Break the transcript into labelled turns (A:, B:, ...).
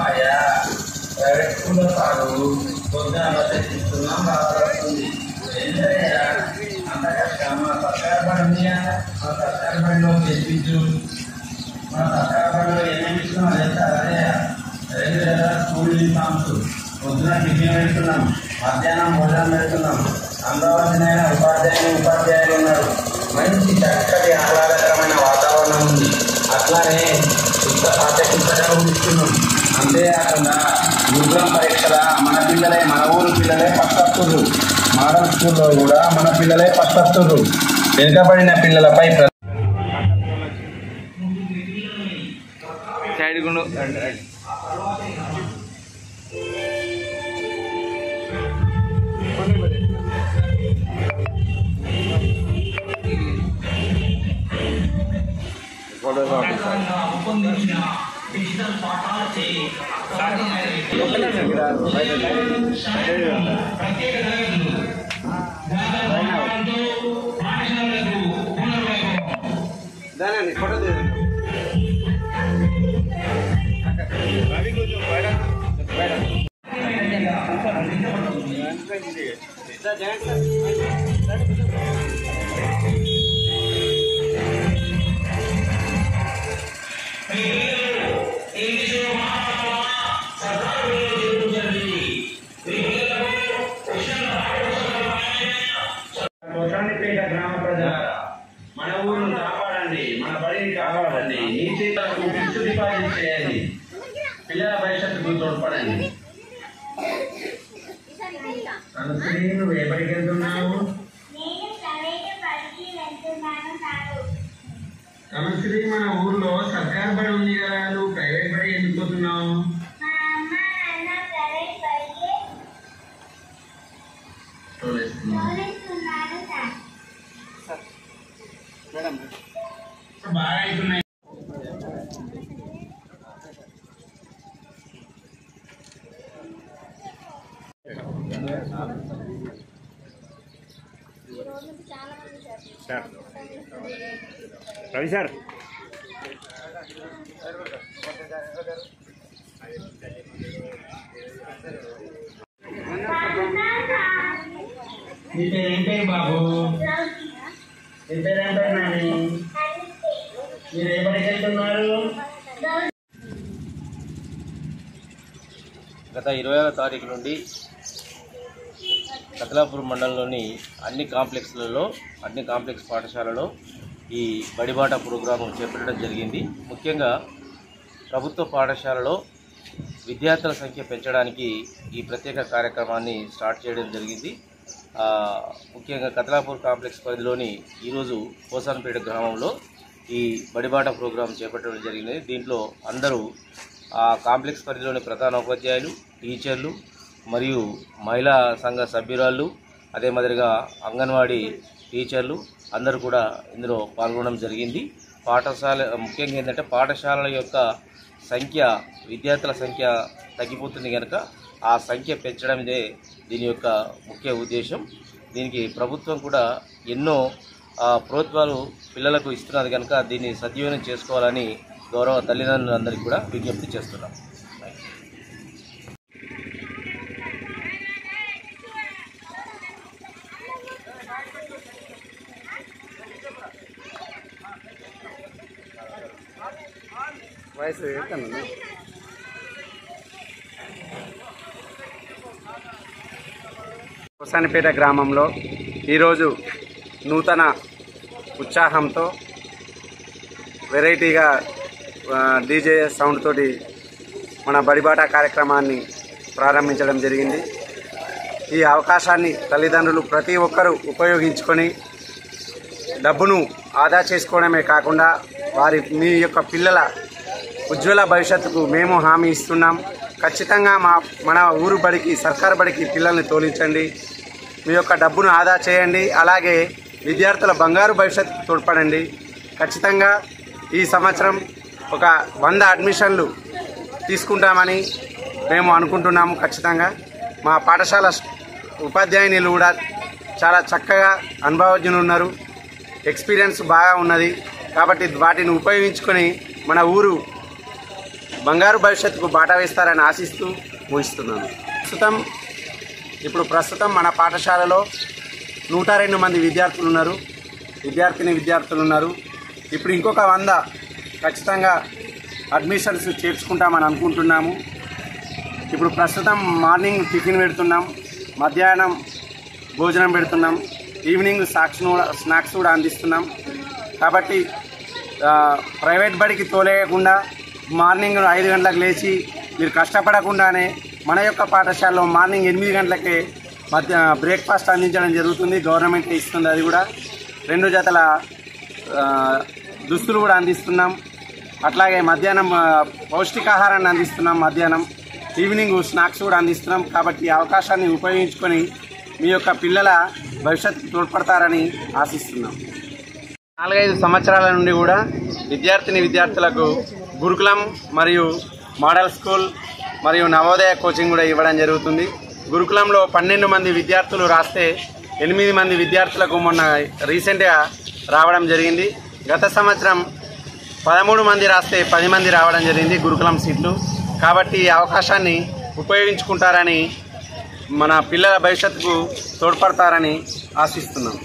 A: అయ్యా ప్రైవేట్ స్కూల్లో కాదు పొద్దున తెచ్చిస్తున్నాం బాగుంది ఏంటయ్యా అంత కష్టం మా సర్కారు బడి మా సర్కారు బడిలో తెప్పించు మా సర్కారు బడిలో ఏమేమి ఇస్తున్నాం తెలుసా అదే 2 స్కూల్ యూనిఫామ్స్ పొద్దున టిఫిన్ పెడుతున్నాం మధ్యాహ్నం భోజనం పెడుతున్నాం అందవలసిన ఉపాధ్యాయులు ఉన్నారు మంచి చక్కటి ఆహ్లాదకరమైన వాతావరణం ఉంది అట్లానే కొత్త పాఠ్యపుస్తకాలు ఇస్తున్నాం అంతేకాకుండా గురుకులం పరీక్షల మన ఊరు పిల్లలే ఫస్ట్ వస్తున్నారు మోడల్ స్కూల్లో కూడా మన పిల్లలే ఫస్ట్ వస్తున్నారు వెనుకబడిన పిల్లలపై
B: డిజిటల్ పాఠాలచే
A: దాని ఫోటో గ్రామ ప్రజల మన ఊరిని కాపాడండి మన బడిని కాపాడండి నీతి ఫిక్స్డ్ డిపాజిట్ చేయండి పిల్లల భవిష్యత్తుకు తోడ్పడండి నువ్వు ఏ బడికి వెళ్తున్నావు నమస్తే మన ఊర్లో సర్కారు బడి ఉంది కదా నువ్వు ప్రైవేట్ బడి ఎందుకు పోతున్నావు బాగా అవుతున్నాయి
C: రవి సార్
A: నీ పేరు ఏం పేరు బాబు నీ పేరు ఏం పేరు నాని మీరు ఏ బడికి వెళ్తున్నారు
D: గత 20వ తారీఖు నుండి కతలాపూర్ మండలంలోని అన్ని కాంప్లెక్స్ పాఠశాలలో ఈ బడిబాట ప్రోగ్రాం చేపట్టడం జరిగింది. ముఖ్యంగా ప్రభుత్వ పాఠశాలలో విద్యార్థుల సంఖ్య పెంచడానికి ఈ ప్రత్యేక కార్యక్రమాన్ని స్టార్ట్ చేయడం జరిగింది. ముఖ్యంగా కతలాపూర్ కాంప్లెక్స్ పరిధిలోని ఈరోజు కోసాన్పేట గ్రామంలో ఈ బడిబాట ప్రోగ్రాం చేపట్టడం జరిగింది. దీంట్లో అందరూ ఆ కాంప్లెక్స్ పరిధిలోని ప్రధాన ఉపాధ్యాయులు, టీచర్లు మరియు మహిళా సంఘ సభ్యురాళ్ళు, అదే మాదిరిగా అంగన్వాడీ టీచర్లు అందరూ కూడా ఇందులో పాల్గొనడం జరిగింది. ముఖ్యంగా ఏంటంటే పాఠశాలల యొక్క విద్యార్థుల సంఖ్య తగ్గిపోతుంది కనుక ఆ సంఖ్య పెంచడమే దీని యొక్క ముఖ్య ఉద్దేశం. దీనికి ప్రభుత్వం కూడా ఎన్నో ప్రోత్సాహాలు పిల్లలకు ఇస్తున్నది కనుక దీన్ని సద్వినియోగం చేసుకోవాలని గౌరవ తల్లిదండ్రులందరికీ కూడా విజ్ఞప్తి చేస్తున్నాం.
C: కోసానిపేట గ్రామంలో ఈరోజు నూతన ఉత్సాహంతో వెరైటీగా డీజే సౌండ్ తోటి మన బడిబాట కార్యక్రమాన్ని ప్రారంభించడం జరిగింది. ఈ అవకాశాన్ని తల్లిదండ్రులు ప్రతి ఒక్కరూ ఉపయోగించుకొని డబ్బును ఆదా చేసుకోవడమే కాకుండా మీ యొక్క పిల్లల ఉజ్వల భవిష్యత్తుకు మేము హామీ ఇస్తున్నాం. ఖచ్చితంగా మన ఊరు బడికి సర్కారు బడికి పిల్లల్ని తోలించండి. మీ యొక్క డబ్బును ఆదా చేయండి. అలాగే విద్యార్థుల బంగారు భవిష్యత్తుకు తోడ్పడండి. ఖచ్చితంగా ఈ సంవత్సరం ఒక 100 అడ్మిషన్లు తీసుకుంటామని మేము అనుకుంటున్నాము. ఖచ్చితంగా మా పాఠశాల ఉపాధ్యాయునిలు కూడా చాలా చక్కగా అనుభవజ్ఞులు ఉన్నారు, ఎక్స్పీరియన్స్ బాగా ఉన్నది. కాబట్టి వాటిని ఉపయోగించుకొని మన ఊరు బంగారు భవిష్యత్తుకు బాట వేస్తారని ఆశిస్తూ ముగిస్తున్నాను. ప్రస్తుతం మన పాఠశాలలో 102 మంది విద్యార్థులు ఉన్నారు. ఇప్పుడు ఇంకొక 100 ఖచ్చితంగా అడ్మిషన్స్ చేర్చుకుంటామని అనుకుంటున్నాము. ఇప్పుడు ప్రస్తుతం మార్నింగ్ టిఫిన్ పెడుతున్నాం, మధ్యాహ్నం భోజనం పెడుతున్నాం, ఈవినింగ్ స్నాక్స్ కూడా అందిస్తున్నాం. కాబట్టి ప్రైవేట్ బడికి తోలేయకుండా మార్నింగ్ 5 గంటలకు లేచి మీరు కష్టపడకుండానే మన యొక్క పాఠశాలలో మార్నింగ్ 8 గంటలకే బ్రేక్ఫాస్ట్ అందించడం జరుగుతుంది. గవర్నమెంట్ ఇస్తుంది. అది కూడా 2 జతల దుస్తులు కూడా అందిస్తున్నాం. అట్లాగే మధ్యాహ్నం పౌష్టికాహారాన్ని అందిస్తున్నాం. మధ్యాహ్నం ఈవినింగ్ స్నాక్స్ కూడా అందిస్తున్నాం. కాబట్టి ఈ అవకాశాన్ని ఉపయోగించుకొని మీ యొక్క పిల్లల భవిష్యత్తుకు తోడ్పడతారని ఆశిస్తున్నాం. 4-5 సంవత్సరాల నుండి కూడా విద్యార్థులకు గురుకులం మరియు మోడల్ స్కూల్ మరియు నవోదయ కోచింగ్ కూడా ఇవ్వడం జరుగుతుంది. గురుకులంలో 12 మంది విద్యార్థులు రాస్తే 8 మంది విద్యార్థులకు మొన్న రీసెంట్గా రావడం జరిగింది. గత సంవత్సరం 13 మంది రాస్తే 10 మంది రావడం జరిగింది గురుకులం సీట్లు. కాబట్టి ఈ అవకాశాన్ని ఉపయోగించుకుంటారని, మన పిల్లల భవిష్యత్తుకు తోడ్పడతారని ఆశిస్తున్నాం.